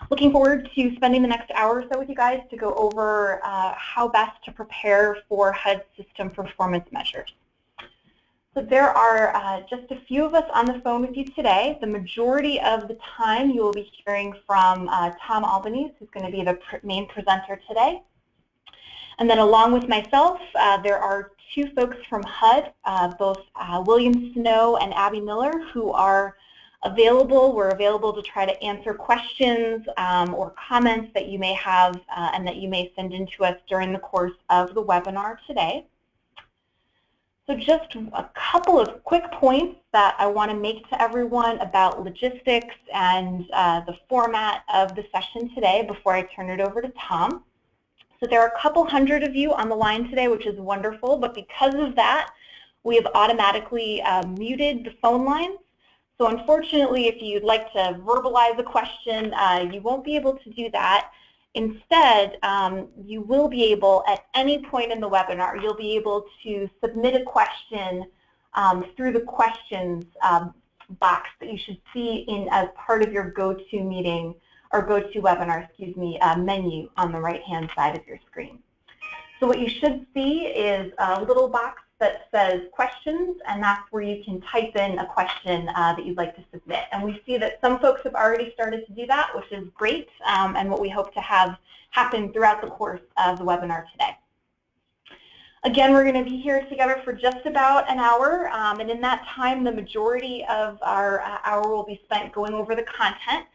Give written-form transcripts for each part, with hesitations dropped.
Looking forward to spending the next hour or so with you guys to go over how best to prepare for HUD system performance measures. So there are just a few of us on the phone with you today. The majority of the time you will be hearing from Tom Albanese, who's going to be the main presenter today. And then along with myself, there are two folks from HUD, both William Snow and Abby Miller, who are available. We're available to try to answer questions or comments that you may have and that you may send in to us during the course of the webinar today. So just a couple of quick points that I want to make to everyone about logistics and the format of the session today before I turn it over to Tom. So there are a couple hundred of you on the line today, which is wonderful, but because of that, we have automatically muted the phone lines. So unfortunately, if you'd like to verbalize a question, you won't be able to do that. Instead, you will be able, at any point in the webinar, you'll be able to submit a question through the questions box that you should see as part of your GoToMeeting or GoToWebinar, excuse me, menu on the right-hand side of your screen. So what you should see is a little box that says questions, and that's where you can type in a question that you'd like to submit. And we see that some folks have already started to do that, which is great, and what we hope to have happen throughout the course of the webinar today. Again, we're going to be here together for just about an hour, and in that time, the majority of our hour will be spent going over the content.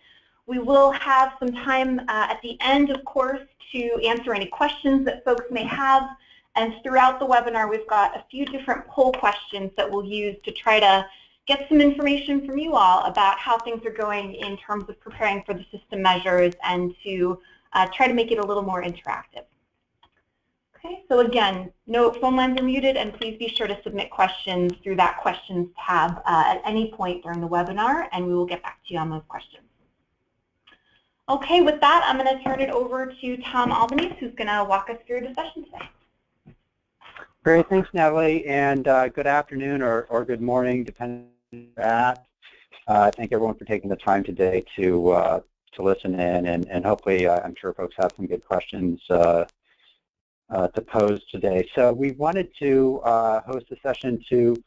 We will have some time at the end, of course, to answer any questions that folks may have. And throughout the webinar, we've got a few different poll questions that we'll use to try to get some information from you all about how things are going in terms of preparing for the system measures and to try to make it a little more interactive. Okay, so again, no phone lines are muted, and please be sure to submit questions through that questions tab at any point during the webinar, and we will get back to you on those questions. Okay, with that, I'm going to turn it over to Tom Albanese, who's going to walk us through the session today. Great, thanks, Natalie, and good afternoon or good morning, depending on where you're at. Thank everyone for taking the time today to listen in, and hopefully, I'm sure folks have some good questions to pose today. So we wanted to host a session to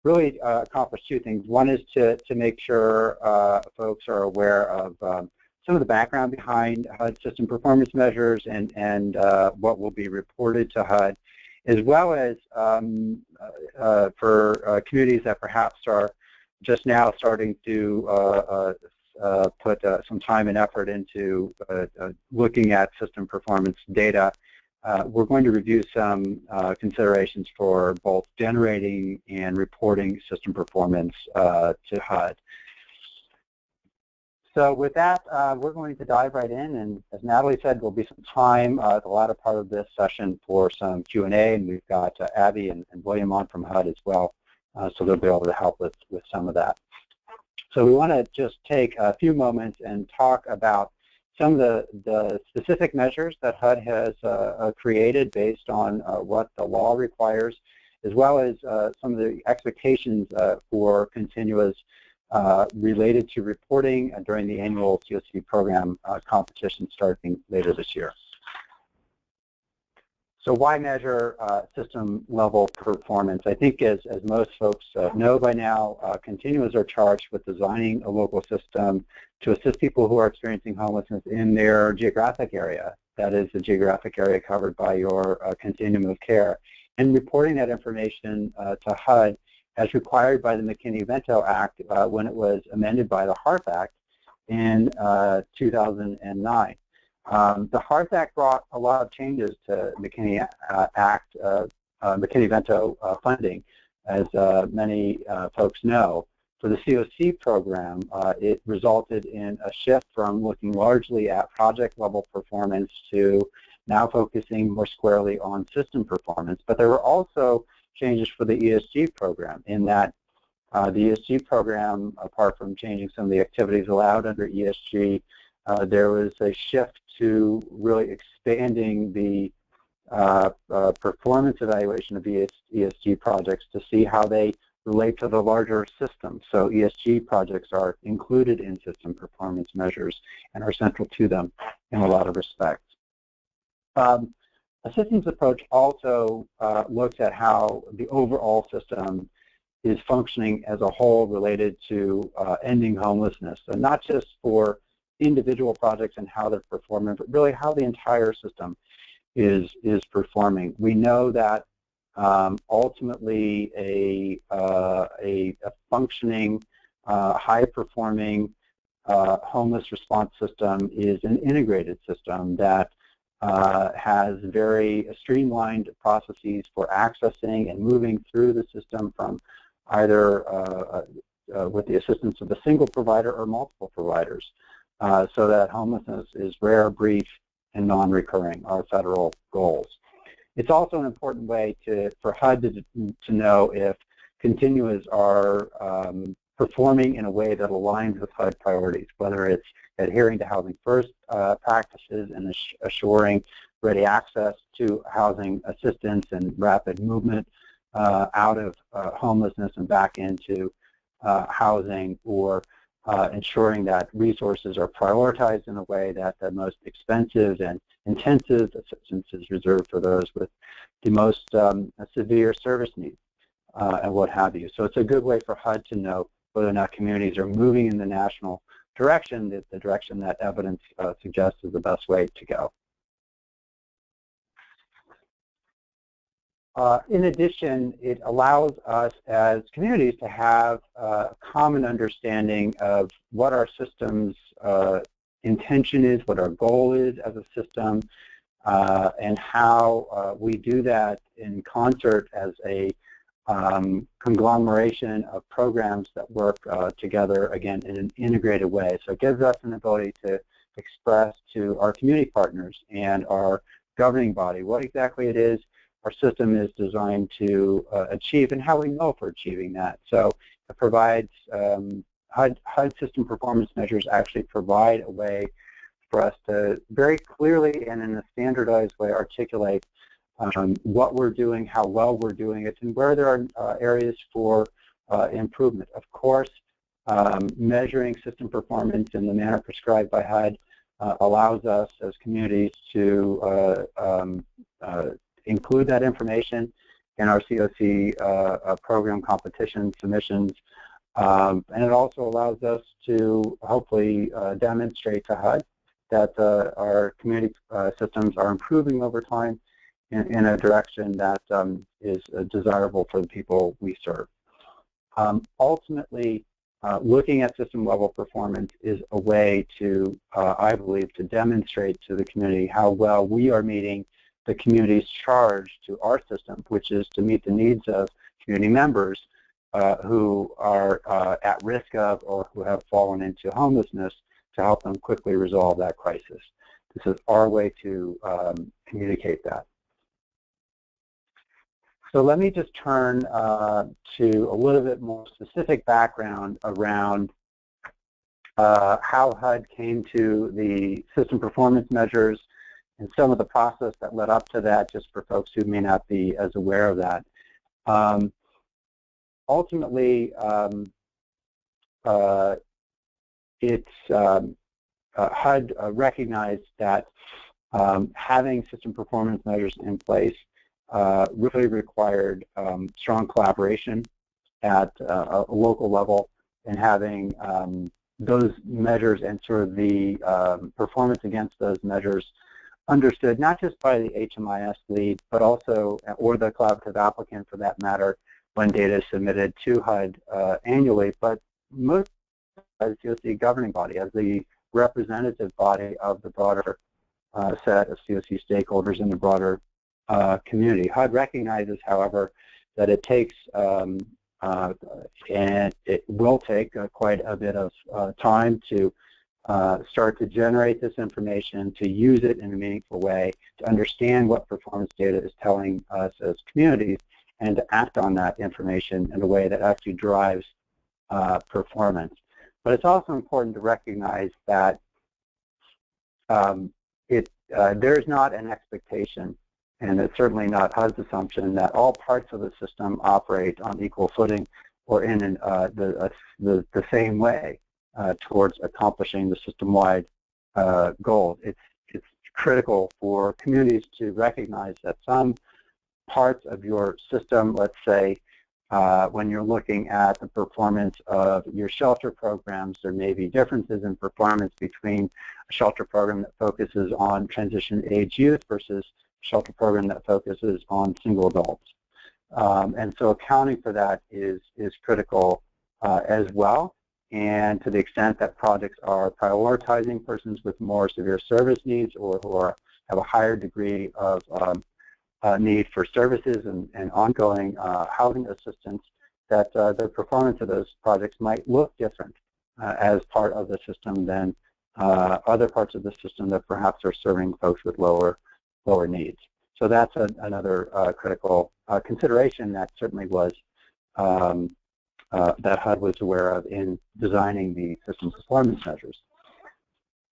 really accomplish two things. One is to make sure folks are aware of some of the background behind HUD system performance measures and what will be reported to HUD, as well as for communities that perhaps are just now starting to put some time and effort into looking at system performance data. We're going to review some considerations for both generating and reporting system performance to HUD. So with that, we're going to dive right in, and as Natalie said, there'll be some time at the latter part of this session for some Q&A, and we've got Abby and William on from HUD as well, so they'll be able to help with some of that. So we want to just take a few moments and talk about some of the specific measures that HUD has created based on what the law requires, as well as some of the expectations for continuous related to reporting during the annual COC program competition starting later this year. So why measure system level performance? I think as most folks know by now, continuers are charged with designing a local system to assist people who are experiencing homelessness in their geographic area. That is the geographic area covered by your continuum of care, and reporting that information to HUD as required by the McKinney-Vento Act when it was amended by the HARP Act in 2009. The HARP Act brought a lot of changes to McKinney Act, McKinney-Vento funding, as many folks know. For the COC program, it resulted in a shift from looking largely at project-level performance to now focusing more squarely on system performance. But there were also changes for the ESG program in that the ESG program, apart from changing some of the activities allowed under ESG, there was a shift to really expanding the performance evaluation of ESG projects to see how they relate to the larger system. So ESG projects are included in system performance measures and are central to them in a lot of respects. A systems approach also looks at how the overall system is functioning as a whole related to ending homelessness. So not just for individual projects and how they're performing, but really how the entire system is performing. We know that ultimately a functioning, high-performing homeless response system is an integrated system that has very streamlined processes for accessing and moving through the system from either with the assistance of a single provider or multiple providers, so that homelessness is rare, brief, and non-recurring, our federal goals. It's also an important way for HUD to know if continuas are performing in a way that aligns with HUD priorities, whether it's adhering to housing first practices and assuring ready access to housing assistance and rapid movement out of homelessness and back into housing, or ensuring that resources are prioritized in a way that the most expensive and intensive assistance is reserved for those with the most severe service needs and what have you. So it's a good way for HUD to know whether or not communities are moving in the national direction, the direction that evidence suggests is the best way to go. In addition, it allows us as communities to have a common understanding of what our system's intention is, what our goal is as a system, and how we do that in concert as a conglomeration of programs that work together, again, in an integrated way. So it gives us an ability to express to our community partners and our governing body what exactly it is our system is designed to achieve and how we know if we're achieving that. So it provides, HUD system performance measures actually provide a way for us to very clearly and in a standardized way articulate what we're doing, how well we're doing it, and where there are areas for improvement. Of course, measuring system performance in the manner prescribed by HUD allows us as communities to include that information in our COC program competition submissions, and it also allows us to hopefully demonstrate to HUD that our community systems are improving over time in a direction that is desirable for the people we serve. Ultimately, looking at system level performance is a way to, I believe, to demonstrate to the community how well we are meeting the community's charge to our system, which is to meet the needs of community members who are at risk of or who have fallen into homelessness, to help them quickly resolve that crisis. This is our way to communicate that. So let me just turn to a little bit more specific background around how HUD came to the system performance measures and some of the process that led up to that, just for folks who may not be as aware of that. Ultimately, HUD recognized that having system performance measures in place really required strong collaboration at a local level, and having those measures and sort of the performance against those measures understood not just by the HMIS lead, but also, or the collaborative applicant for that matter, when data is submitted to HUD annually, but most by the COC governing body, as the representative body of the broader set of COC stakeholders in the broader community. HUD recognizes, however, that it takes and it will take quite a bit of time to start to generate this information, to use it in a meaningful way, to understand what performance data is telling us as communities, and to act on that information in a way that actually drives performance. But it's also important to recognize that there's not an expectation, and it's certainly not HUD's assumption, that all parts of the system operate on equal footing or in the same way towards accomplishing the system-wide goals. It's critical for communities to recognize that some parts of your system, let's say, when you're looking at the performance of your shelter programs, there may be differences in performance between a shelter program that focuses on transition-age youth versus a shelter program that focuses on single adults. And so accounting for that is critical as well. And to the extent that projects are prioritizing persons with more severe service needs or who have a higher degree of need for services and ongoing housing assistance, that the performance of those projects might look different as part of the system than other parts of the system that perhaps are serving folks with lower needs. So that's another critical consideration that certainly was that HUD was aware of in designing the system performance measures.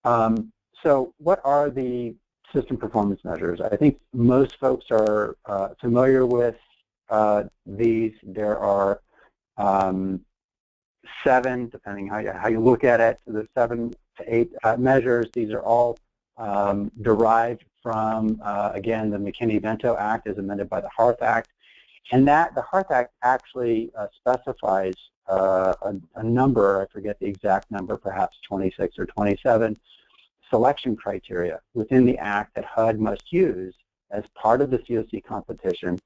So what are the system performance measures? I think most folks are familiar with these. There are 7, depending how you look at it, there's 7 to 8 measures. These are all derived from, again, the McKinney-Vento Act as amended by the Hearth Act. And the Hearth Act actually specifies a number, I forget the exact number, perhaps 26 or 27, selection criteria within the Act that HUD must use as part of the COC competition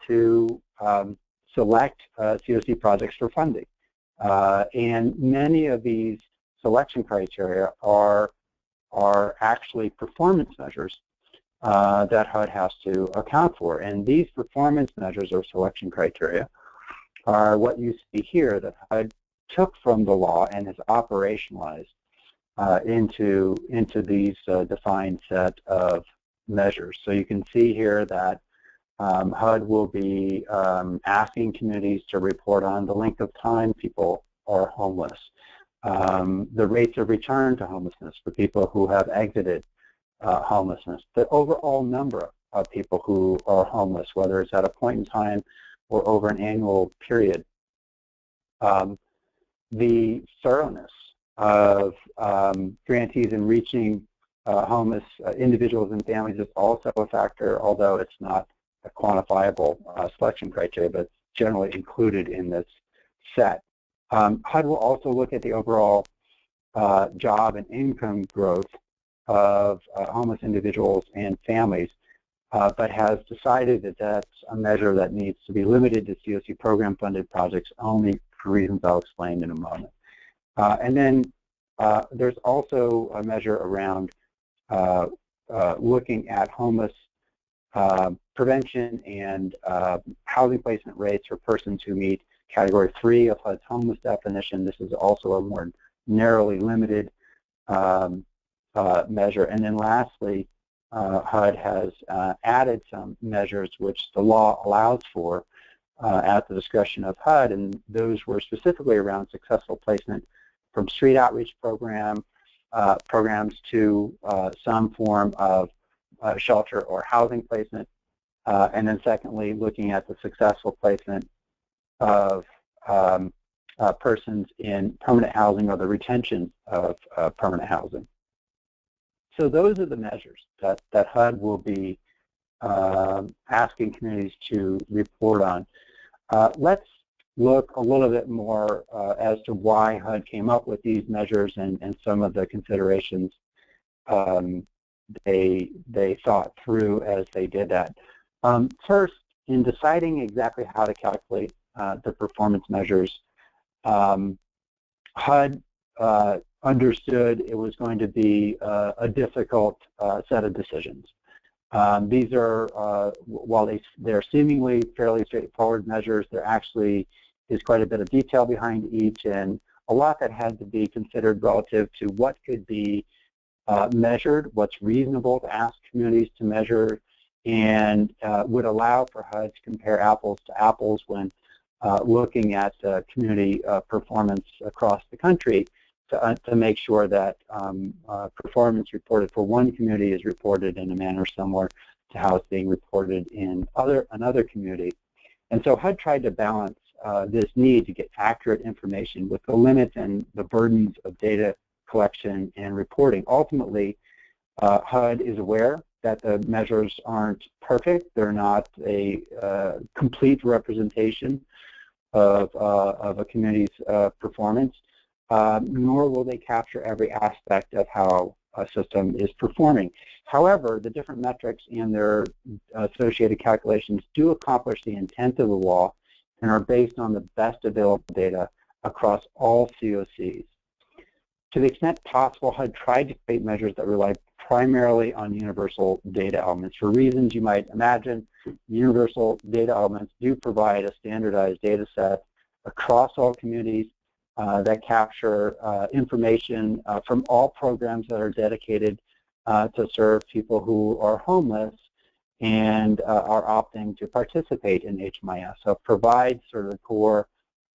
to select COC projects for funding. And many of these selection criteria are actually performance measures that HUD has to account for. And these performance measures or selection criteria are what you see here that HUD took from the law and has operationalized into these defined set of measures. So you can see here that HUD will be asking communities to report on the length of time people are homeless, the rates of return to homelessness for people who have exited homelessness, the overall number of people who are homeless, whether it's at a point in time or over an annual period. The thoroughness of grantees in reaching homeless individuals and families is also a factor, although it's not a quantifiable selection criteria, but it's generally included in this set. HUD will also look at the overall job and income growth of homeless individuals and families, but has decided that that's a measure that needs to be limited to COC program-funded projects only for reasons I'll explain in a moment. And then there's also a measure around looking at homeless prevention and housing placement rates for persons who meet Category 3 of HUD's homeless definition. This is also a more narrowly limited measure. And then lastly, HUD has added some measures which the law allows for at the discretion of HUD, and those were specifically around successful placement from street outreach programs to some form of shelter or housing placement, and then secondly, looking at the successful placement of persons in permanent housing or the retention of permanent housing. So those are the measures that HUD will be asking communities to report on. Let's look a little bit more as to why HUD came up with these measures and some of the considerations they thought through as they did that. First, in deciding exactly how to calculate the performance measures, HUD understood it was going to be a difficult set of decisions. These are, while they're seemingly fairly straightforward measures, there actually is quite a bit of detail behind each and a lot that had to be considered relative to what could be measured, what's reasonable to ask communities to measure, and would allow for HUD to compare apples to apples when looking at community performance across the country to make sure that performance reported for one community is reported in a manner similar to how it's being reported in another community. And so HUD tried to balance this need to get accurate information with the limits and the burdens of data collection and reporting. Ultimately, HUD is aware that the measures aren't perfect. They're not a complete representation of a community's performance, nor will they capture every aspect of how a system is performing. However, the different metrics and their associated calculations do accomplish the intent of the law and are based on the best available data across all CoCs. To the extent possible, HUD tried to create measures that rely primarily on universal data elements. For reasons you might imagine, universal data elements do provide a standardized data set across all communities that capture information from all programs that are dedicated to serve people who are homeless and are opting to participate in HMIS. So it provides sort of the core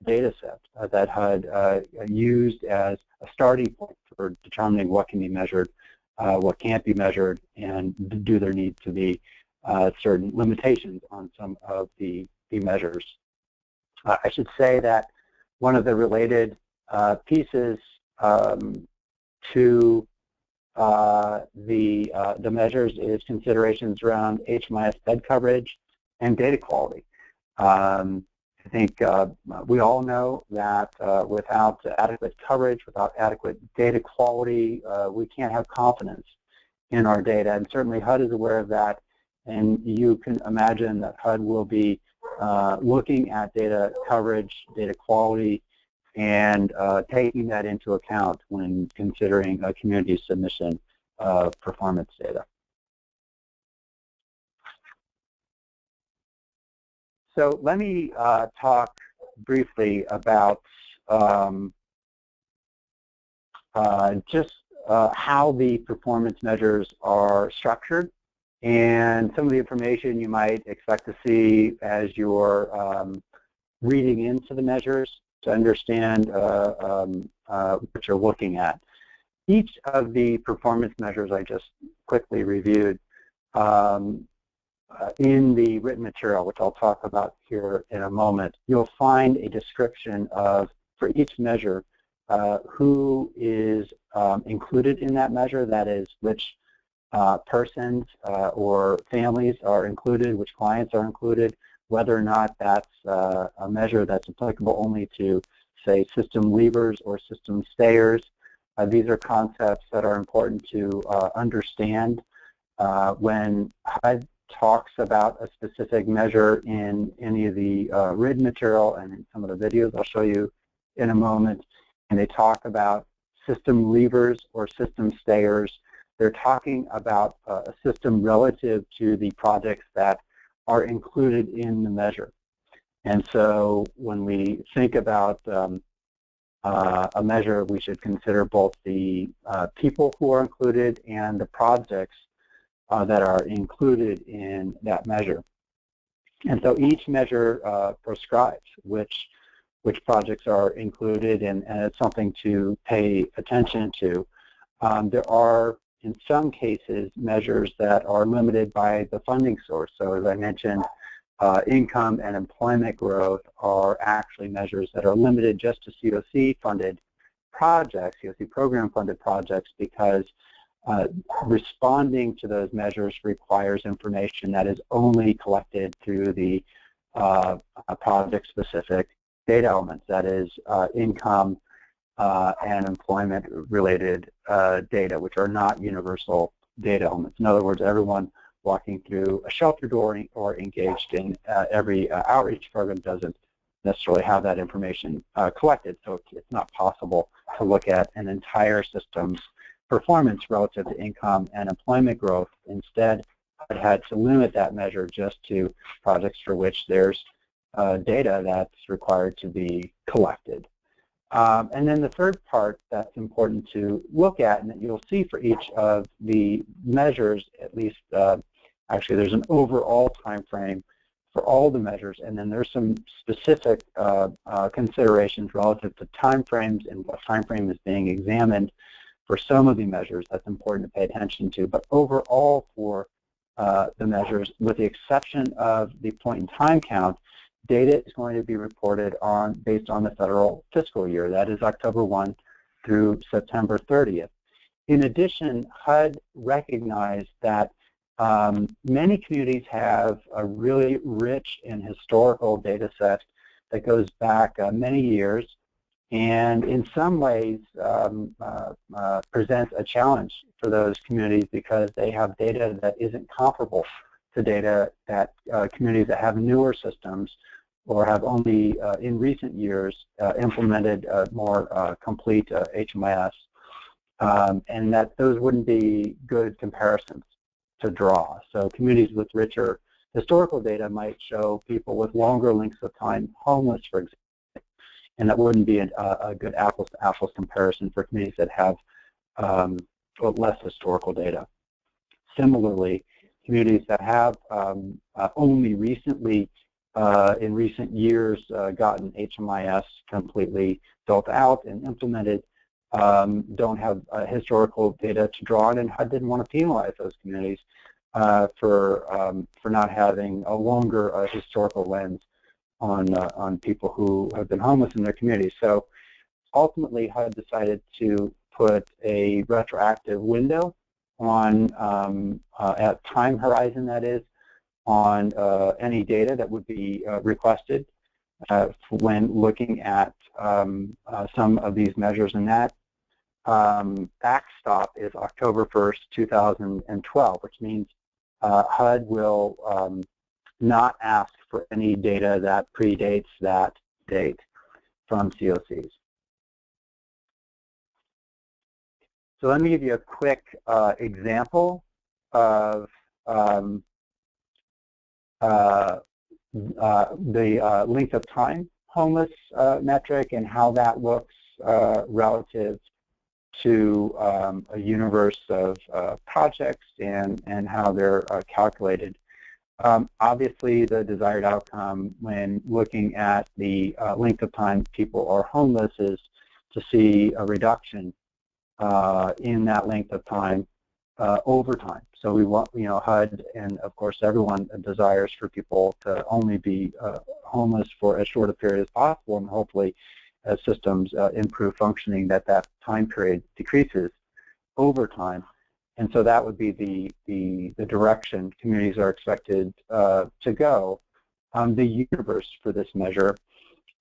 data set that HUD used as a starting point for determining what can be measured, what can't be measured, and do there need to be certain limitations on some of the measures. I should say that one of the related pieces to the measures is considerations around HMIS bed coverage and data quality. I think we all know that without adequate coverage, without adequate data quality, we can't have confidence in our data, and certainly HUD is aware of that, and you can imagine that HUD will be looking at data coverage, data quality, and taking that into account when considering a community submission of performance data. So let me talk briefly about just how the performance measures are structured and some of the information you might expect to see as you're reading into the measures to understand what you're looking at. Each of the performance measures I just quickly reviewed in the written material, which I'll talk about here in a moment, you'll find a description of, for each measure, who is included in that measure, that is, which persons or families are included, which clients are included, whether or not that's a measure that's applicable only to, say, system leavers or system stayers. These are concepts that are important to understand when HUD talks about a specific measure in any of the written material and in some of the videos I'll show you in a moment, and they talk about system leavers or system stayers. They're talking about a system relative to the projects that are included in the measure. And so when we think about a measure, we should consider both the people who are included and the projects that are included in that measure. And so each measure prescribes which projects are included, and it's something to pay attention to. There are, in some cases, measures that are limited by the funding source. So as I mentioned, income and employment growth are actually measures that are limited just to COC-funded projects, COC program-funded projects, because responding to those measures requires information that is only collected through the project-specific data elements, that is income and employment-related data, which are not universal data elements. In other words, everyone walking through a shelter door or engaged in every outreach program doesn't necessarily have that information collected, so it's not possible to look at an entire system's performance relative to income and employment growth. Instead, it had to limit that measure just to projects for which there's data that's required to be collected. And then the third part that's important to look at, and that you'll see for each of the measures, at least actually there's an overall time frame for all the measures, and then there's some specific considerations relative to time frames and what time frame is being examined for some of the measures that's important to pay attention to. But overall for the measures, with the exception of the point in time count, data is going to be reported on based on the federal fiscal year. That is October 1 through September 30th. In addition, HUD recognized that many communities have a really rich and historical data set that goes back many years, and in some ways presents a challenge for those communities because they have data that isn't comparable to data that communities that have newer systems or have only in recent years implemented more complete HMIS, and that those wouldn't be good comparisons to draw. So communities with richer historical data might show people with longer lengths of time homeless, for example, and that wouldn't be a good apples-to-apples comparison for communities that have less historical data. Similarly, communities that have only recently, in recent years, gotten HMIS completely built out and implemented don't have historical data to draw on, and HUD didn't want to penalize those communities for not having a longer historical lens on people who have been homeless in their communities. So ultimately, HUD decided to put a retroactive window on at time horizon, that is, on any data that would be requested when looking at some of these measures, and that backstop is October 1st, 2012, which means HUD will not ask for any data that predates that date from COCs. So let me give you a quick example of the length of time homeless metric and how that looks relative to a universe of projects and how they're calculated. Obviously, the desired outcome when looking at the length of time people are homeless is to see a reduction in that length of time over time. So we want, HUD and of course everyone desires for people to only be homeless for as short a period as possible, and hopefully as systems improve functioning that time period decreases over time. And so that would be the direction communities are expected to go. The universe for this measure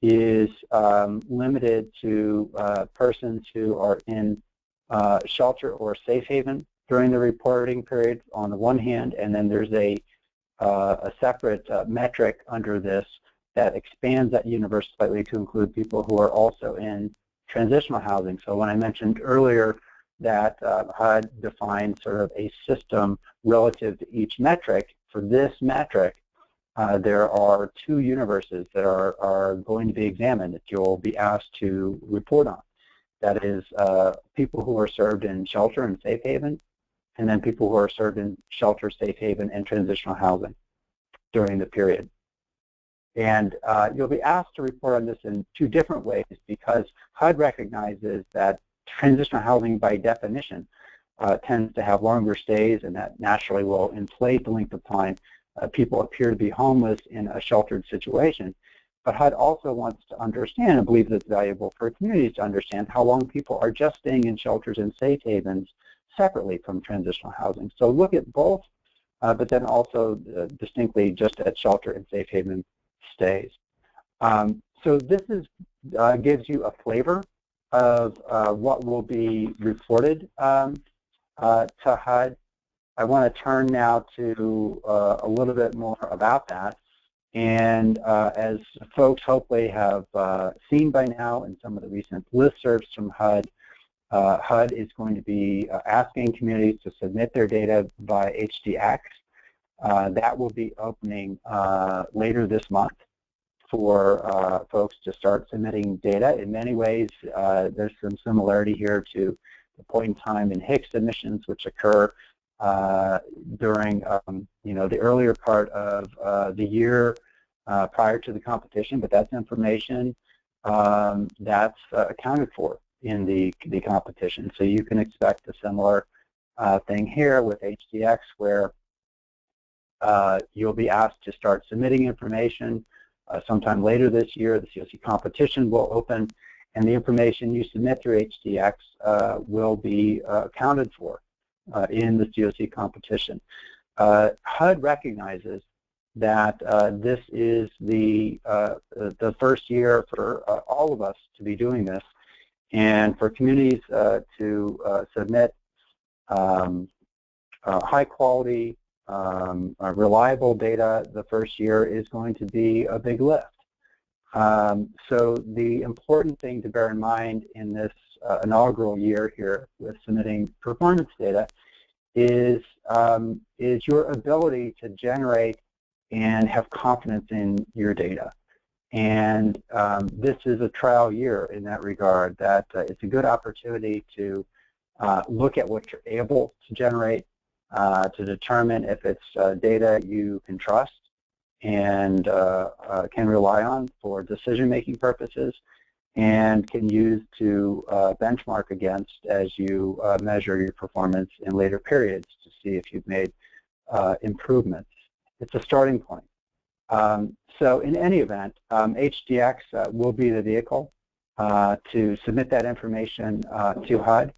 is limited to persons who are in shelter or safe haven during the reporting period on the one hand, and then there's a separate metric under this that expands that universe slightly to include people who are also in transitional housing. So when I mentioned earlier that HUD defined sort of a system relative to each metric, for this metric there are two universes that are going to be examined that you'll be asked to report on. That is people who are served in shelter and safe haven, and then people who are served in shelter, safe haven, and transitional housing during the period. And you'll be asked to report on this in two different ways because HUD recognizes that transitional housing by definition tends to have longer stays, and that naturally will inflate the length of time people appear to be homeless in a sheltered situation. But HUD also wants to understand and believes it's valuable for communities to understand how long people are just staying in shelters and safe havens separately from transitional housing. So look at both, but then also distinctly just at shelter and safe haven stays. So this gives you a flavor of what will be reported to HUD. I want to turn now to a little bit more about that. And as folks hopefully have seen by now in some of the recent listservs from HUD, HUD is going to be asking communities to submit their data by HDX. That will be opening later this month for folks to start submitting data. In many ways, there's some similarity here to the point-in-time and HICS submissions, which occur during the earlier part of the year prior to the competition, but that's information that's accounted for in the competition. So you can expect a similar thing here with HDX, where you'll be asked to start submitting information sometime later this year, the COC competition will open, and the information you submit through HDX will be accounted for in the COC competition. HUD recognizes that this is the first year for all of us to be doing this, and for communities to submit high quality, reliable data the first year is going to be a big lift. So the important thing to bear in mind in this inaugural year here with submitting performance data is your ability to generate and have confidence in your data. And this is a trial year in that regard, that it's a good opportunity to look at what you're able to generate, to determine if it's data you can trust and can rely on for decision-making purposes, and can use to benchmark against as you measure your performance in later periods to see if you've made improvements. It's a starting point. So in any event, HDX will be the vehicle to submit that information to HUD.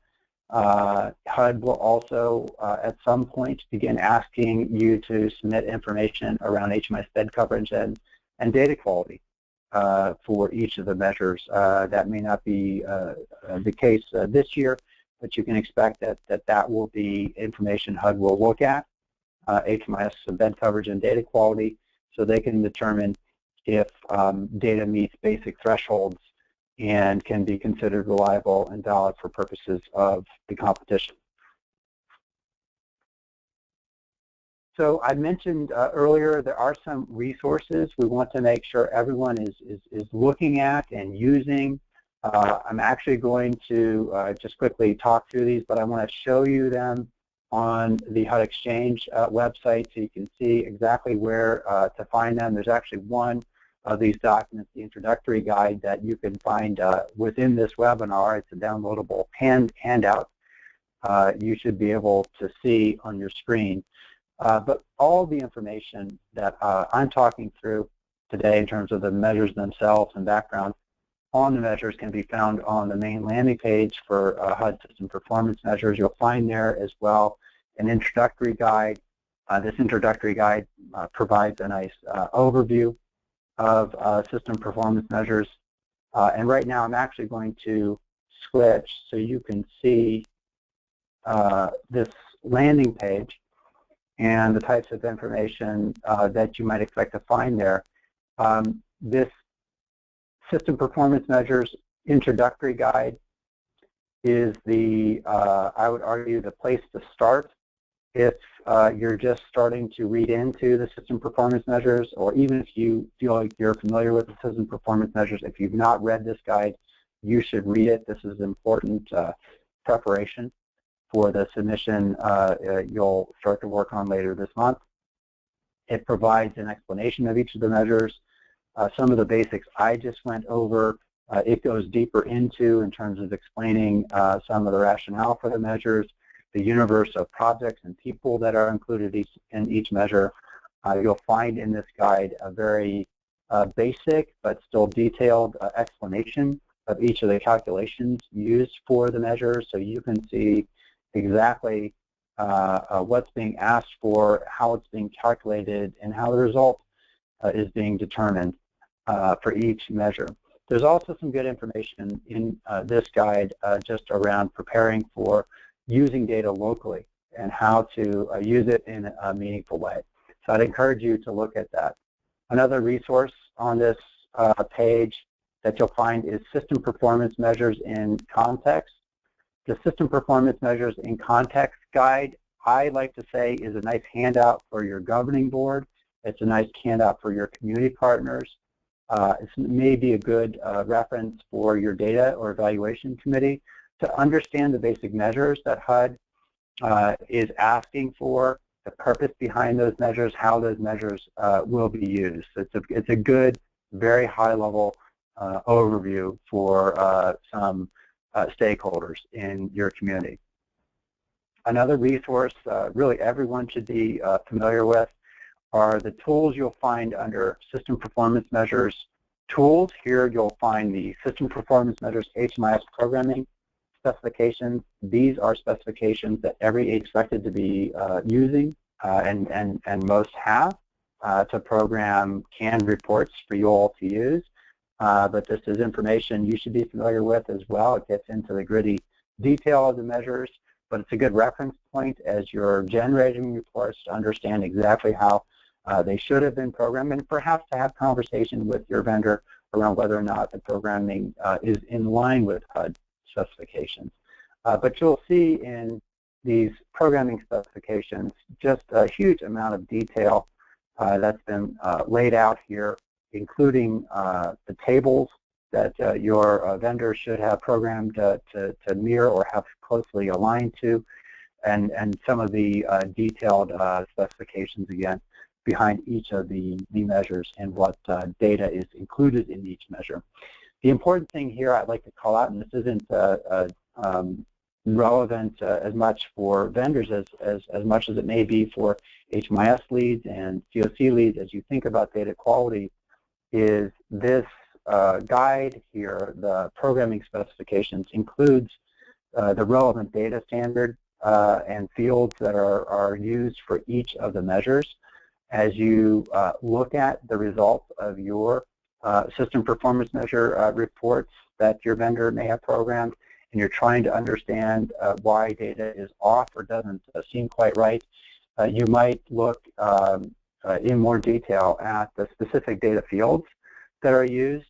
HUD will also, at some point, begin asking you to submit information around HMIS bed coverage and data quality for each of the measures. That may not be the case this year, but you can expect that will be information HUD will look at, HMIS bed coverage and data quality, so they can determine if data meets basic thresholds and can be considered reliable and valid for purposes of the competition. So I mentioned earlier there are some resources we want to make sure everyone is looking at and using. I'm actually going to just quickly talk through these, but I want to show you them on the HUD Exchange website so you can see exactly where to find them. There's actually one of these documents, the introductory guide, that you can find within this webinar. It's a downloadable handout you should be able to see on your screen. But all the information that I'm talking through today in terms of the measures themselves and background on the measures can be found on the main landing page for HUD system performance measures. You'll find there as well an introductory guide. This introductory guide provides a nice overview of system performance measures. And right now I'm actually going to switch so you can see this landing page and the types of information that you might expect to find there. This system performance measures introductory guide is the, I would argue, the place to start if you're just starting to read into the system performance measures, or even if you feel like you're familiar with the system performance measures. If you've not read this guide, you should read it. This is important preparation for the submission you'll start to work on later this month. It provides an explanation of each of the measures. Some of the basics I just went over, it goes deeper into in terms of explaining some of the rationale for the measures, the universe of projects and people that are included in each measure. You'll find in this guide a very basic but still detailed explanation of each of the calculations used for the measures, so you can see exactly what's being asked for, how it's being calculated, and how the result is being determined for each measure. There's also some good information in this guide just around preparing for using data locally and how to use it in a meaningful way. So I'd encourage you to look at that. Another resource on this page that you'll find is System Performance Measures in Context. The System Performance Measures in Context guide, I like to say, is a nice handout for your governing board. It's a nice handout for your community partners. It may be a good reference for your data or evaluation committee to understand the basic measures that HUD is asking for, the purpose behind those measures, how those measures will be used. It's a good, very high-level overview for some stakeholders in your community. Another resource really everyone should be familiar with are the tools you'll find under System Performance Measures tools. Here you'll find the System Performance Measures HMIS programming specifications. These are specifications that every expected to be using and most have to program canned reports for you all to use. But this is information you should be familiar with as well. It gets into the gritty detail of the measures, but it's a good reference point as you're generating reports to understand exactly how they should have been programmed, and perhaps to have conversation with your vendor around whether or not the programming is in line with HUD specifications. But you'll see in these programming specifications just a huge amount of detail that's been laid out here, including the tables that your vendor should have programmed to mirror or have closely aligned to, and some of the detailed specifications again behind each of the measures and what data is included in each measure. The important thing here I'd like to call out, and this isn't relevant as much for vendors as much as it may be for HMIS leads and CoC leads as you think about data quality, is this guide here, the programming specifications, includes the relevant data standard and fields that are used for each of the measures. As you look at the results of your system performance measure reports that your vendor may have programmed, and you're trying to understand why data is off or doesn't seem quite right, you might look in more detail at the specific data fields that are used.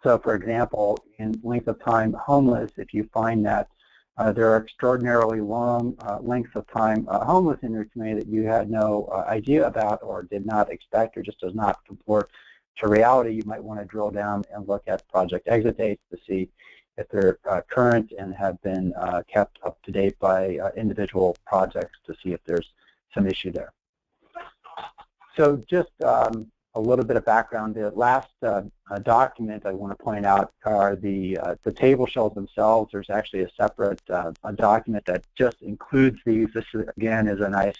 So, for example, in length of time homeless, if you find that there are extraordinarily long lengths of time homeless in your community that you had no idea about or did not expect or just does not comport to reality, you might want to drill down and look at project exit dates to see if they're current and have been kept up to date by individual projects to see if there's some issue there. So just a little bit of background. The last document I want to point out are the table shells themselves. There's actually a separate document that just includes these. This, again, is a nice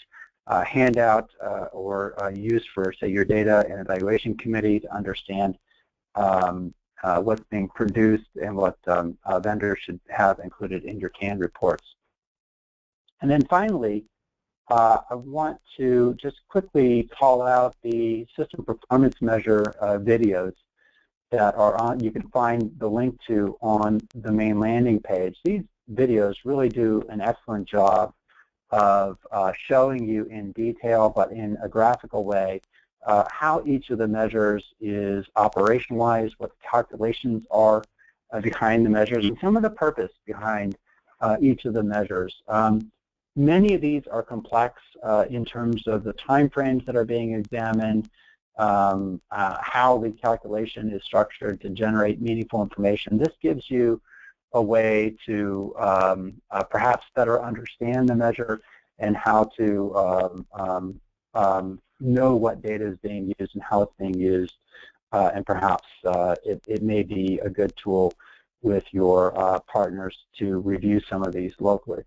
handout or used for, say, your data and evaluation committee to understand what's being produced and what vendors should have included in your canned reports. And then finally, I want to just quickly call out the system performance measure videos that are on. You can find the link to on the main landing page. These videos really do an excellent job of showing you in detail, but in a graphical way, how each of the measures is operationalized, what the calculations are behind the measures, and some of the purpose behind each of the measures. Many of these are complex in terms of the time frames that are being examined, how the calculation is structured to generate meaningful information. This gives you a way to perhaps better understand the measure and how to know what data is being used and how it's being used, and perhaps it may be a good tool with your partners to review some of these locally.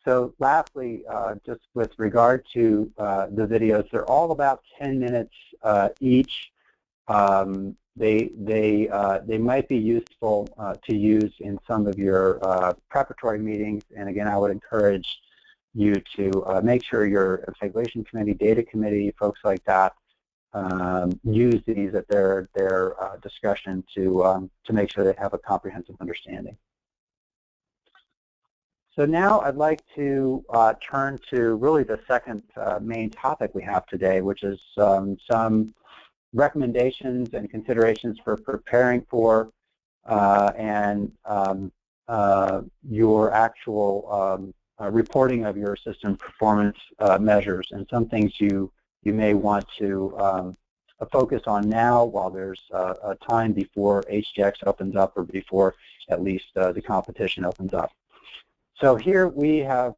So lastly, just with regard to the videos, they're all about 10 minutes each. They might be useful to use in some of your preparatory meetings, and again, I would encourage you to make sure your evaluation committee, data committee, folks like that use these at their discretion to make sure they have a comprehensive understanding. So now I'd like to turn to really the second main topic we have today, which is some recommendations and considerations for preparing for and your actual reporting of your system performance measures, and some things you may want to focus on now while there's a time before HGX opens up or before at least the competition opens up. So here we have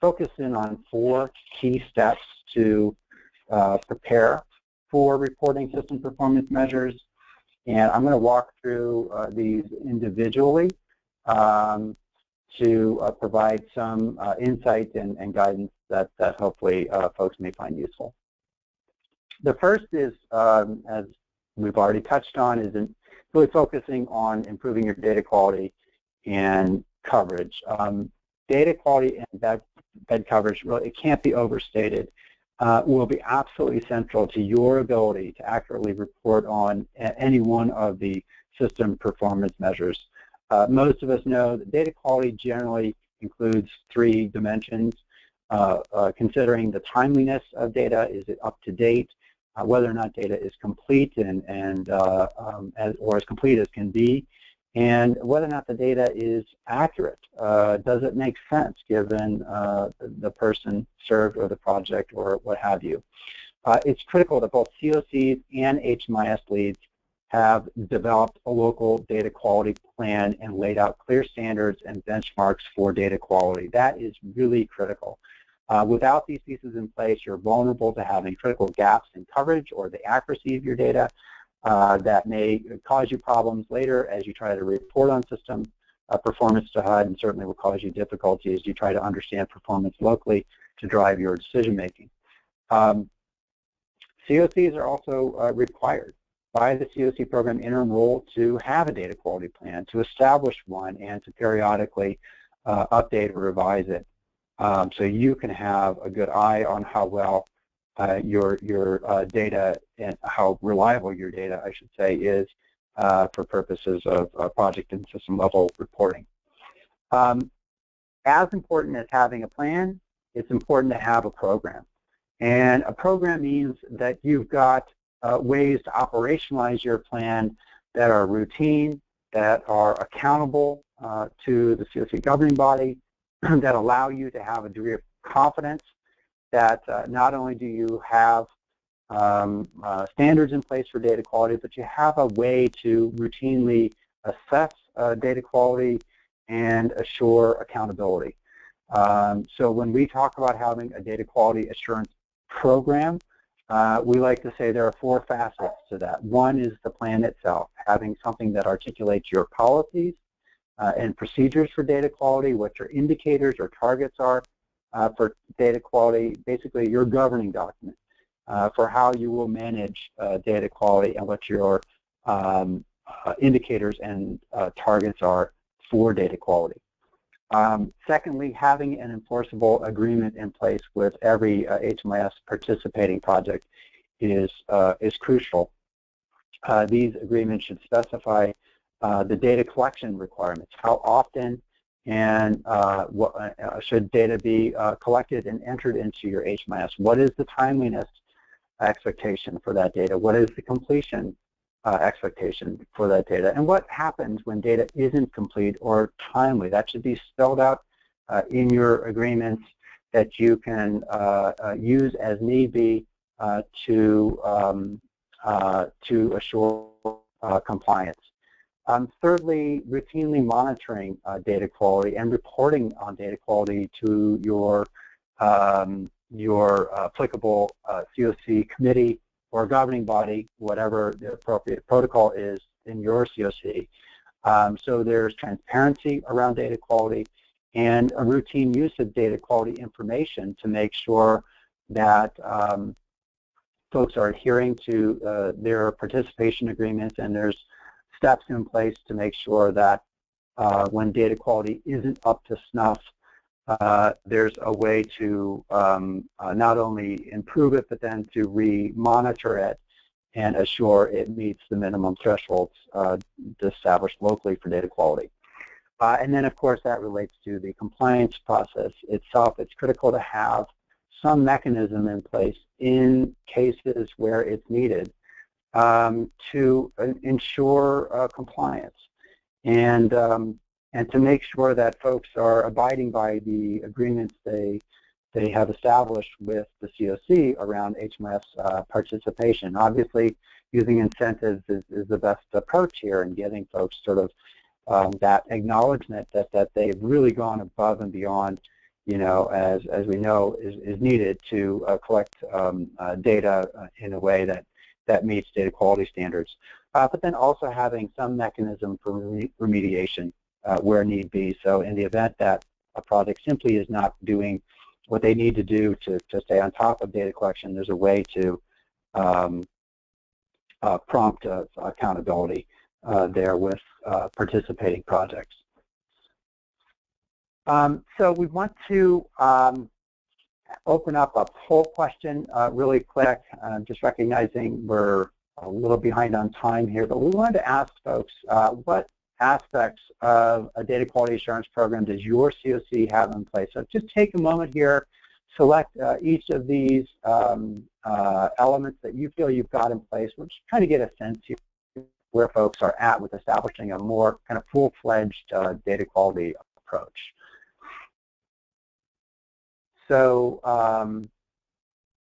focused in on 4 key steps to prepare for reporting system performance measures, and I'm going to walk through these individually. to provide some insight and guidance that hopefully folks may find useful. The first is, as we've already touched on, is really focusing on improving your data quality and coverage. Data quality and bed coverage, really, it can't be overstated, will be absolutely central to your ability to accurately report on any one of the system performance measures. Most of us know that data quality generally includes 3 dimensions, considering the timeliness of data, is it up to date, whether or not data is complete or as complete as can be, and whether or not the data is accurate. Does it make sense given the person served or the project or what have you? It's critical that both CoCs and HMIS leads have developed a local data quality plan and laid out clear standards and benchmarks for data quality. That is really critical. Without these pieces in place, you're vulnerable to having critical gaps in coverage or the accuracy of your data that may cause you problems later as you try to report on system performance to HUD, and certainly will cause you difficulty as you try to understand performance locally to drive your decision making. CoCs are also required by the CoC program interim role to have a data quality plan, to establish one, and to periodically update or revise it. So you can have a good eye on how well your data and how reliable your data, I should say, is for purposes of project and system level reporting. As important as having a plan, it's important to have a program. And a program means that you've got ways to operationalize your plan that are routine, that are accountable to the CoC governing body, that allow you to have a degree of confidence that not only do you have standards in place for data quality, but you have a way to routinely assess data quality and assure accountability. So when we talk about having a data quality assurance program, we like to say there are 4 facets to that. One is the plan itself, having something that articulates your policies and procedures for data quality, what your indicators or targets are for data quality, basically your governing document for how you will manage data quality and what your indicators and targets are for data quality. Secondly, having an enforceable agreement in place with every HMIS participating project is crucial. These agreements should specify the data collection requirements, how often and what, should data be collected and entered into your HMIS. What is the timeliness expectation for that data? What is the completion expectation for that data? And what happens when data isn't complete or timely? That should be spelled out in your agreements that you can use as need be to assure compliance. Thirdly, routinely monitoring data quality and reporting on data quality to your applicable CoC committee or governing body, whatever the appropriate protocol is in your CoC. So there's transparency around data quality and a routine use of data quality information to make sure that folks are adhering to their participation agreements, and there's steps in place to make sure that when data quality isn't up to snuff, there's a way to not only improve it, but then to re-monitor it and assure it meets the minimum thresholds established locally for data quality. And then, of course, that relates to the compliance process itself. It's critical to have some mechanism in place in cases where it's needed to ensure compliance and to make sure that folks are abiding by the agreements they have established with the CoC around HMIS participation. Obviously, using incentives is the best approach here, and getting folks sort of that acknowledgement that they've really gone above and beyond, you know, as we know is needed to collect data in a way that meets data quality standards. But then also having some mechanism for remediation where need be. So in the event that a project simply is not doing what they need to do to stay on top of data collection, there's a way to prompt accountability there with participating projects. So we want to open up a poll question really quick, just recognizing we're a little behind on time here, but we wanted to ask folks what aspects of a data quality assurance program does your COC have in place? So just take a moment here, select each of these elements that you feel you've got in place. We're just trying to get a sense here where folks are at with establishing a more kind of full-fledged data quality approach. So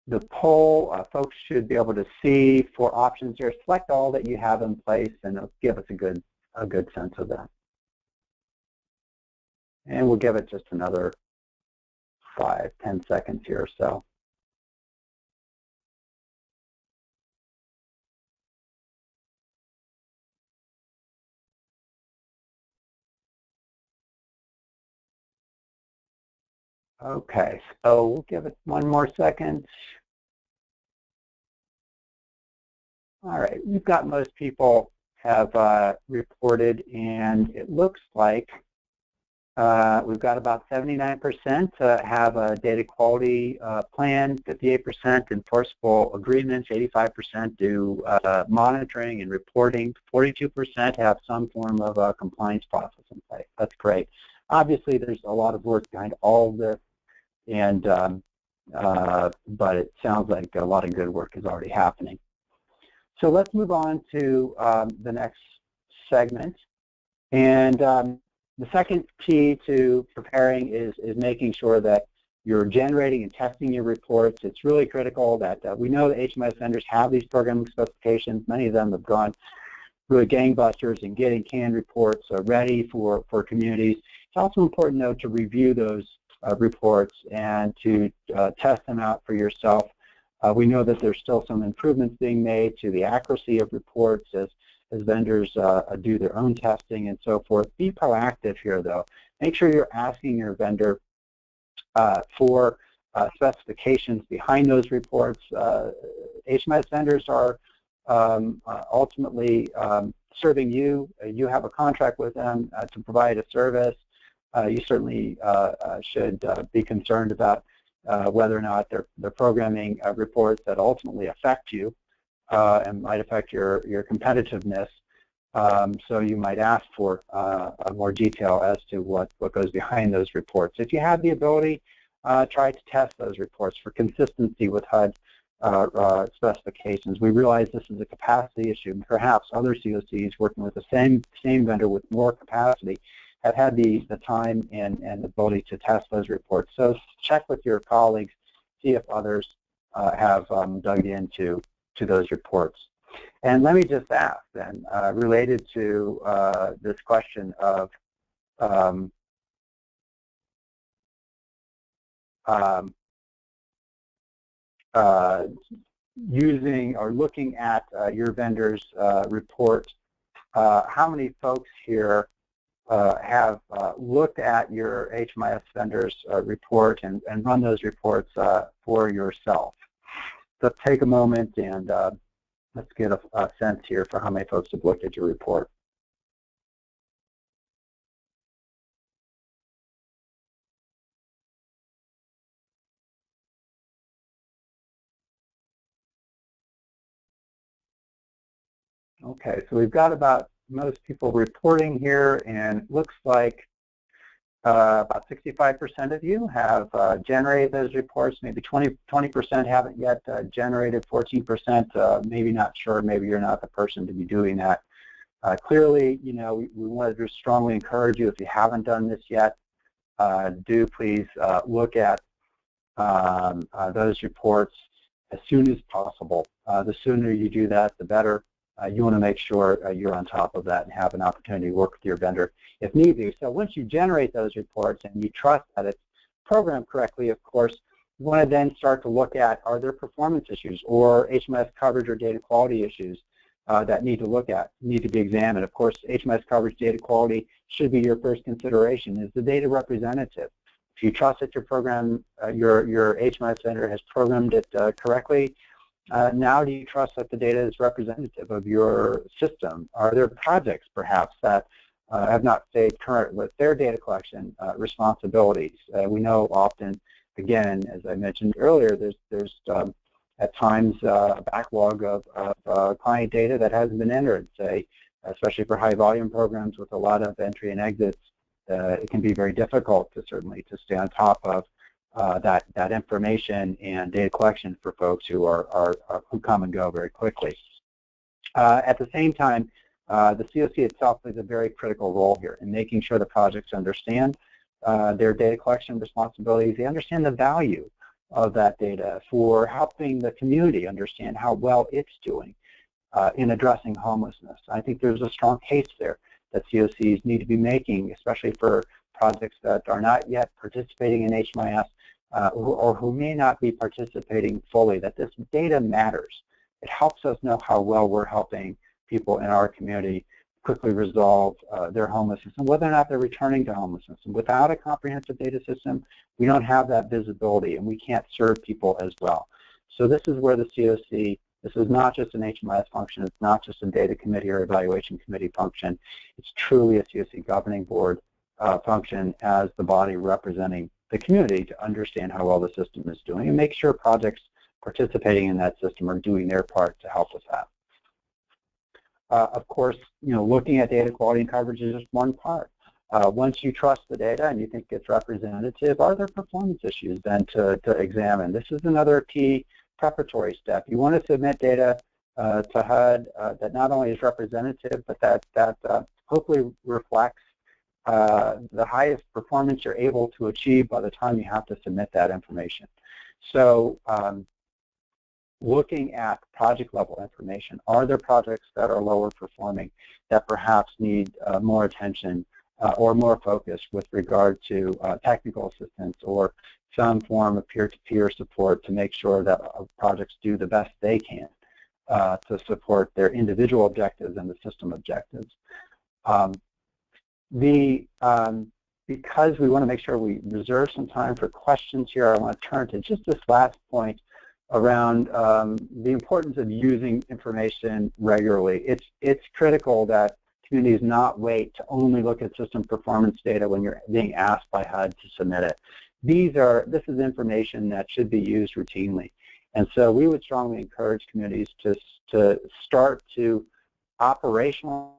the poll, folks should be able to see 4 options here. Select all that you have in place, and it'll give us a good sense of that. And we'll give it just another 5-10 seconds here or so. Okay, so we'll give it one more second. All right, we've got most people have reported, and it looks like we've got about 79% have a data quality plan, 58% enforceable agreements, 85% do monitoring and reporting, 42% have some form of compliance process in place. That's great. Obviously, there's a lot of work behind all of this, and but it sounds like a lot of good work is already happening. So let's move on to the next segment. And the second key to preparing is making sure that you're generating and testing your reports. It's really critical that we know that HMIS vendors have these programming specifications. Many of them have gone really gangbusters in getting canned reports ready for communities. It's also important, though, to review those reports and to test them out for yourself. We know that there's still some improvements being made to the accuracy of reports as vendors do their own testing and so forth. Be proactive here, though. Make sure you're asking your vendor for specifications behind those reports. HMIS vendors are ultimately serving you. You have a contract with them to provide a service. You certainly should be concerned about whether or not they're programming reports that ultimately affect you and might affect your competitiveness. So you might ask for more detail as to what goes behind those reports. If you have the ability, try to test those reports for consistency with HUD specifications. We realize this is a capacity issue. Perhaps other COCs working with the same vendor with more capacity have had the time and the ability to test those reports. So check with your colleagues, see if others have dug into those reports. And let me just ask then, related to this question of using or looking at your vendor's report, how many folks here have looked at your HMIS vendor's report and run those reports for yourself? So take a moment and let's get a sense here for how many folks have looked at your report. Okay, so we've got about most people reporting here, and it looks like about 65% of you have generated those reports. Maybe 20% haven't yet generated. 14% maybe not sure. Maybe you're not the person to be doing that. Clearly, you know, we want to strongly encourage you, if you haven't done this yet, do please look at those reports as soon as possible. The sooner you do that, the better. You want to make sure you're on top of that and have an opportunity to work with your vendor if need be. So once you generate those reports and you trust that it's programmed correctly, of course, you want to then start to look at, are there performance issues or HMIS coverage or data quality issues that need to be examined. Of course, HMIS coverage data quality should be your first consideration. Is the data representative? If you trust that your program, your HMIS vendor has programmed it correctly, now do you trust that the data is representative of your system? Are there projects, perhaps, that have not stayed current with their data collection responsibilities? We know often, again, as I mentioned earlier, there's at times a backlog of client data that hasn't been entered, say, especially for high volume programs with a lot of entry and exits. It can be very difficult to stay on top of that information and data collection for folks who who come and go very quickly. At the same time, the COC itself plays a very critical role here in making sure the projects understand their data collection responsibilities. They understand the value of that data for helping the community understand how well it's doing in addressing homelessness. I think there's a strong case there that COCs need to be making, especially for projects that are not yet participating in HMIS or who may not be participating fully, that this data matters. It helps us know how well we're helping people in our community quickly resolve their homelessness and whether or not they're returning to homelessness. And without a comprehensive data system, we don't have that visibility and we can't serve people as well. So this is where the COC, this is not just an HMIS function, it's not just a data committee or evaluation committee function, it's truly a COC governing board function as the body representing the community to understand how well the system is doing and make sure projects participating in that system are doing their part to help with that. Of course, looking at data quality and coverage is just one part. Once you trust the data and you think it's representative, are there performance issues then to examine? This is another key preparatory step. You want to submit data to HUD that not only is representative, but that hopefully reflects the highest performance you're able to achieve by the time you have to submit that information. So looking at project level information, are there projects that are lower performing that perhaps need more attention or more focus with regard to technical assistance or some form of peer-to-peer support to make sure that projects do the best they can to support their individual objectives and the system objectives. Because we want to make sure we reserve some time for questions here, I want to turn to just this last point around the importance of using information regularly. It's critical that communities not wait to only look at system performance data when you're being asked by HUD to submit it. This is information that should be used routinely. And so we would strongly encourage communities to start to operationalize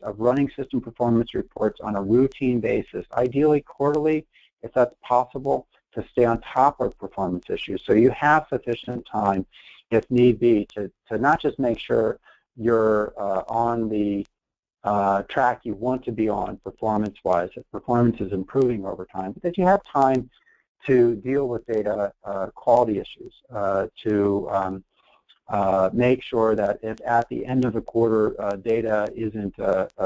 of running system performance reports on a routine basis, ideally quarterly, if that's possible, to stay on top of performance issues. So you have sufficient time, if need be, to not just make sure you're on the track you want to be on performance-wise, if performance is improving over time, but that you have time to deal with data quality issues, to make sure that if at the end of the quarter data isn't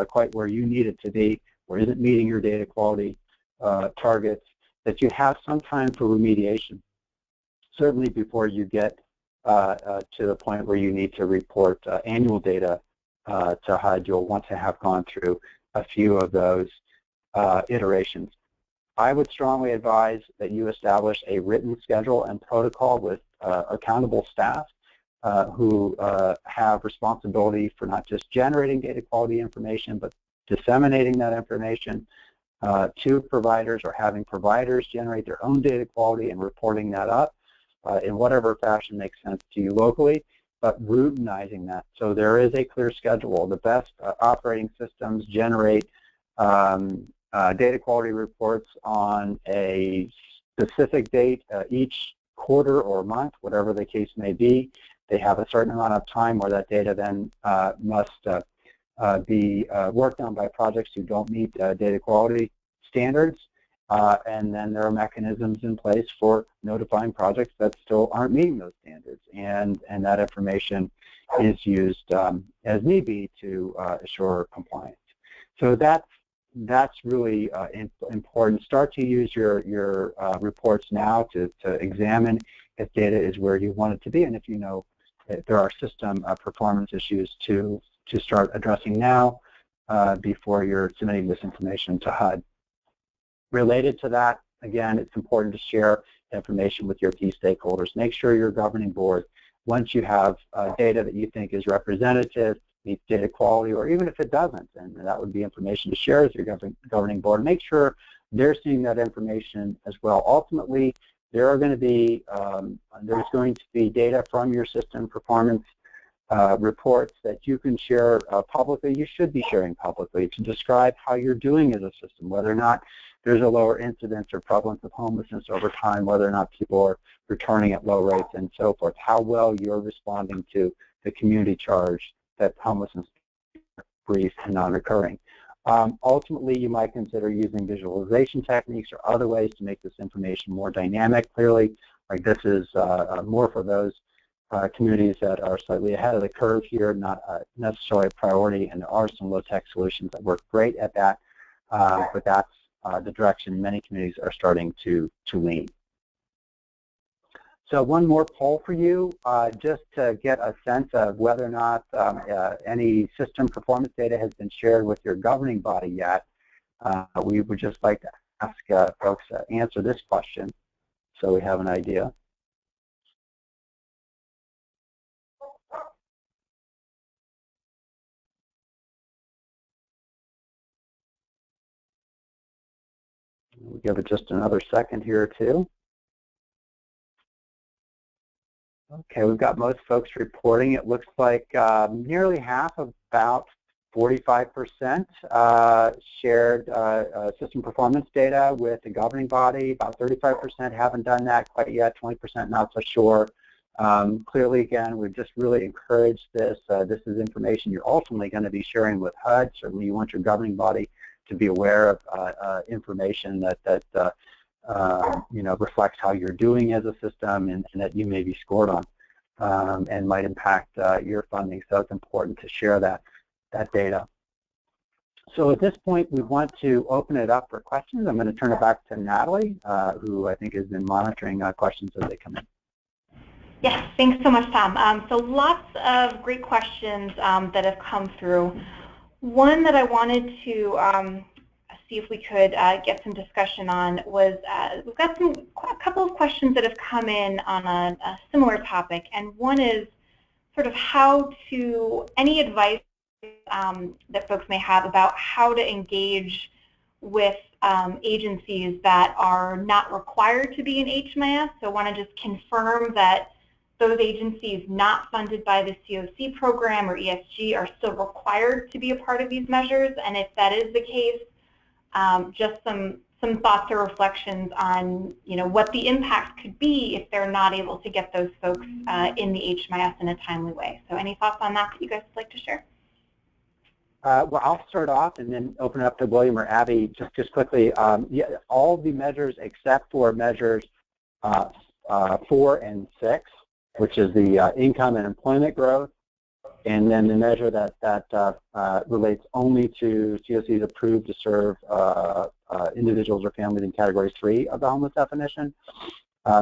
quite where you need it to be or isn't meeting your data quality targets, that you have some time for remediation, certainly before you get to the point where you need to report annual data to HUD. You'll want to have gone through a few of those iterations. I would strongly advise that you establish a written schedule and protocol with accountable staff who have responsibility for not just generating data quality information, but disseminating that information to providers or having providers generate their own data quality and reporting that up in whatever fashion makes sense to you locally, but routinizing that. So there is a clear schedule. The best operating systems generate data quality reports on a specific date each quarter or month, whatever the case may be. They have a certain amount of time where that data then must be worked on by projects who don't meet data quality standards, and then there are mechanisms in place for notifying projects that still aren't meeting those standards, and that information is used as need be to assure compliance. So that's really important. Start to use your reports now to examine if data is where you want it to be, and if you know there are system performance issues to start addressing now before you're submitting this information to HUD. Related to that, again, it's important to share information with your key stakeholders. Make sure your governing board, once you have data that you think is representative, meets data quality, or even if it doesn't, and that would be information to share with your governing board, make sure they're seeing that information as well. Ultimately, there's going to be data from your system performance reports that you can share publicly. You should be sharing publicly to describe how you're doing as a system, whether or not there's a lower incidence or prevalence of homelessness over time, whether or not people are returning at low rates and so forth, how well you're responding to the community charge that homelessness is brief and non-recurring. Ultimately, you might consider using visualization techniques or other ways to make this information more dynamic. Clearly, like this is more for those communities that are slightly ahead of the curve here, not necessarily a priority, and there are some low-tech solutions that work great at that, but that's the direction many communities are starting to lean. So one more poll for you, just to get a sense of whether or not any system performance data has been shared with your governing body yet. We would just like to ask folks to answer this question so we have an idea. We'll give it just another second here too. Okay, we've got most folks reporting. It looks like nearly half, about 45%, shared system performance data with the governing body. About 35% haven't done that quite yet, 20% not so sure. Clearly, again, we've just really encouraged this. This is information you're ultimately going to be sharing with HUD. Certainly you want your governing body to be aware of information that reflects how you're doing as a system and that you may be scored on and might impact your funding. So it's important to share that data. So at this point, we want to open it up for questions. I'm going to turn it back to Natalie, who I think has been monitoring questions as they come in. Yes, thanks so much, Tom. So lots of great questions that have come through. One that I wanted to see if we could get some discussion on was we've got a couple of questions that have come in on a similar topic, and one is sort of any advice that folks may have about how to engage with agencies that are not required to be in HMIS. So I want to just confirm that those agencies not funded by the COC program or ESG are still required to be a part of these measures, and if that is the case, just some thoughts or reflections on what the impact could be if they're not able to get those folks in the HMIS in a timely way. So any thoughts on that you guys would like to share? Well, I'll start off and then open it up to William or Abby just quickly. Yeah, all the measures except for measures 4 and 6, which is the income and employment growth, and then the measure that relates only to COCs approved to serve individuals or families in Category 3 of the homeless definition.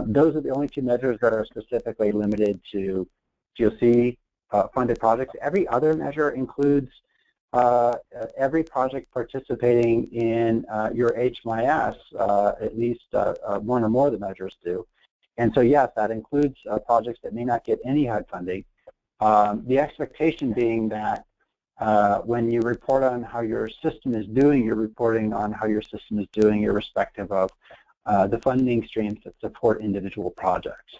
Those are the only two measures that are specifically limited to COC funded projects. Every other measure includes every project participating in your HMIS, at least one or more of the measures do. And so yes, that includes projects that may not get any HUD funding. The expectation being that when you report on how your system is doing, you're reporting on how your system is doing irrespective of the funding streams that support individual projects.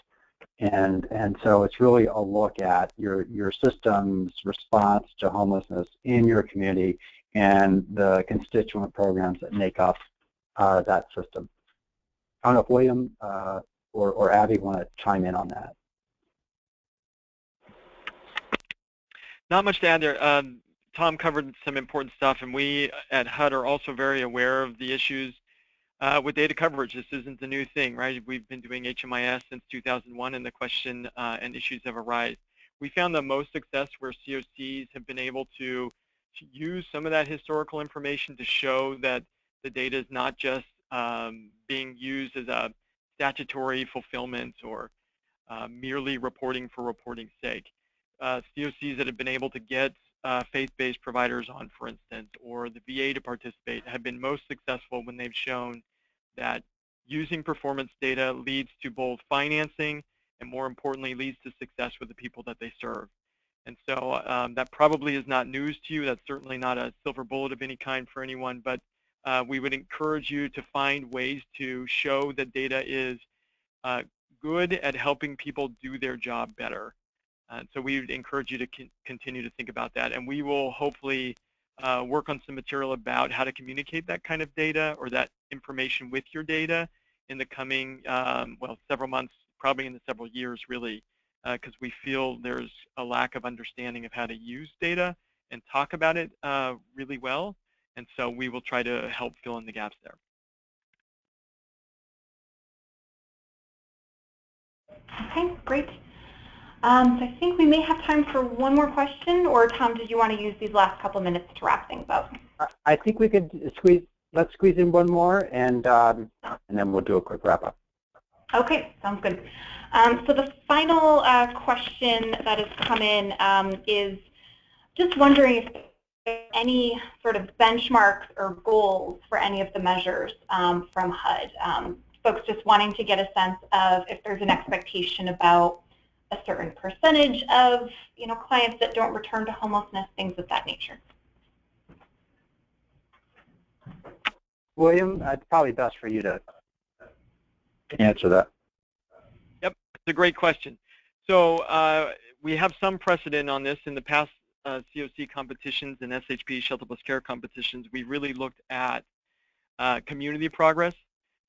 And so it's really a look at your system's response to homelessness in your community and the constituent programs that make up that system. I don't know if William or Abby want to chime in on that. Not much to add there. Tom covered some important stuff, and we at HUD are also very aware of the issues with data coverage. This isn't the new thing, right? We've been doing HMIS since 2001, and the question and issues have arisen. We found the most success where COCs have been able to use some of that historical information to show that the data is not just being used as a statutory fulfillment or merely reporting for reporting's sake. COCs that have been able to get faith-based providers on, for instance, or the VA to participate have been most successful when they've shown that using performance data leads to both financing and, more importantly, leads to success with the people that they serve. And so that probably is not news to you. That's certainly not a silver bullet of any kind for anyone, but we would encourage you to find ways to show that data is good at helping people do their job better. So we would encourage you to continue to think about that. And we will hopefully work on some material about how to communicate that kind of data or that information with your data in the coming, well, several months, probably in the several years, really, because we feel there's a lack of understanding of how to use data and talk about it really well. And so we will try to help fill in the gaps there. Okay, great. So I think we may have time for one more question, or Tom, did you want to use these last couple of minutes to wrap things up? I think we could let's squeeze in one more, and then we'll do a quick wrap up. Okay, sounds good. So the final question that has come in is just wondering if there are any sort of benchmarks or goals for any of the measures from HUD. Folks just wanting to get a sense of if there's an expectation about a certain percentage of clients that don't return to homelessness, things of that nature. William, it's probably best for you to answer that. Yep, it's a great question. So we have some precedent on this in the past COC competitions and SHP shelter plus care competitions. We really looked at community progress.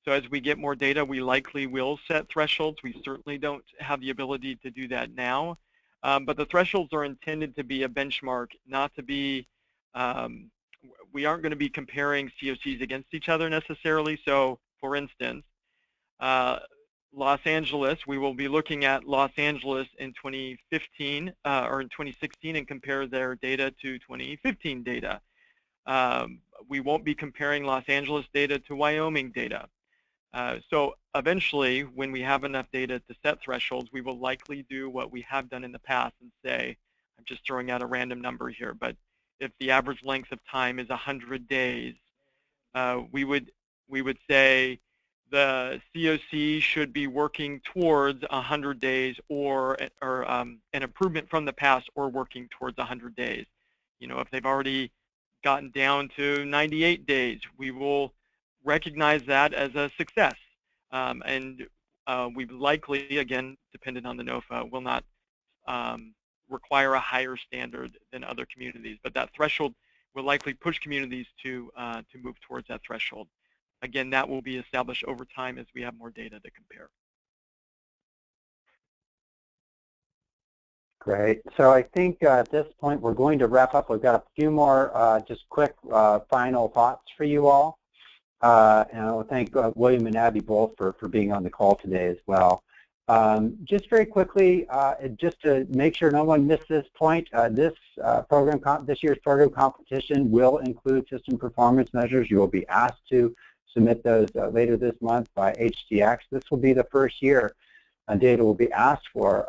So as we get more data, we likely will set thresholds. We certainly don't have the ability to do that now. But the thresholds are intended to be a benchmark, not to be, we aren't going to be comparing COCs against each other necessarily. So for instance, Los Angeles, we will be looking at Los Angeles in 2015 or in 2016 and compare their data to 2015 data. We won't be comparing Los Angeles data to Wyoming data. So eventually, when we have enough data to set thresholds, we will likely do what we have done in the past and say, I'm just throwing out a random number here, but if the average length of time is 100 days, we would say the COC should be working towards 100 days or an improvement from the past or working towards 100 days. If they've already gotten down to 98 days, we will recognize that as a success. And we likely, again, dependent on the NOFA, will not require a higher standard than other communities. But that threshold will likely push communities to move towards that threshold. Again, that will be established over time as we have more data to compare. Great. So I think at this point we're going to wrap up. We've got a few more just quick final thoughts for you all. And I will thank William and Abby both for being on the call today as well. Just very quickly, just to make sure no one missed this point, this year's program competition will include system performance measures. You will be asked to submit those later this month by HDX. This will be the first year data will be asked for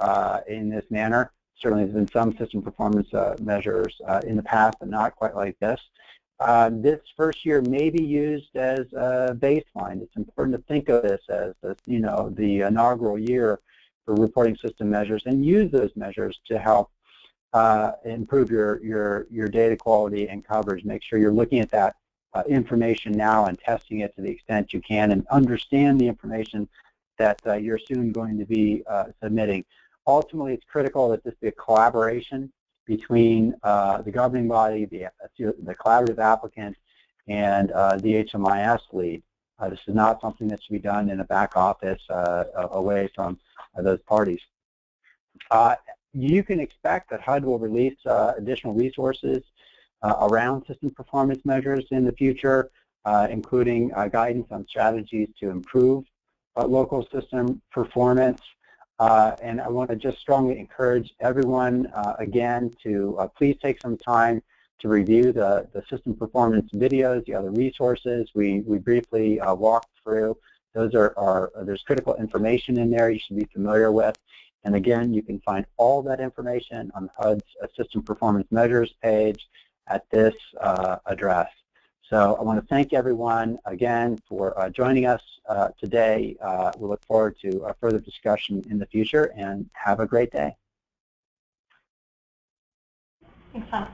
in this manner. Certainly there's been some system performance measures in the past, but not quite like this. This first year may be used as a baseline. It's important to think of this as the inaugural year for reporting system measures and use those measures to help improve your data quality and coverage. Make sure you're looking at that information now and testing it to the extent you can and understand the information that you're soon going to be submitting. Ultimately, it's critical that this be a collaboration between the governing body, the collaborative applicant, and the HMIS lead. This is not something that should be done in a back office away from those parties. You can expect that HUD will release additional resources around system performance measures in the future, including guidance on strategies to improve local system performance. And I want to just strongly encourage everyone, again, to please take some time to review the system performance videos, the other resources we briefly walked through. There's critical information in there you should be familiar with. And again, you can find all that information on HUD's System Performance Measures page at this address. So I want to thank everyone again for joining us today. We look forward to a further discussion in the future, and have a great day. Thanks, Tom.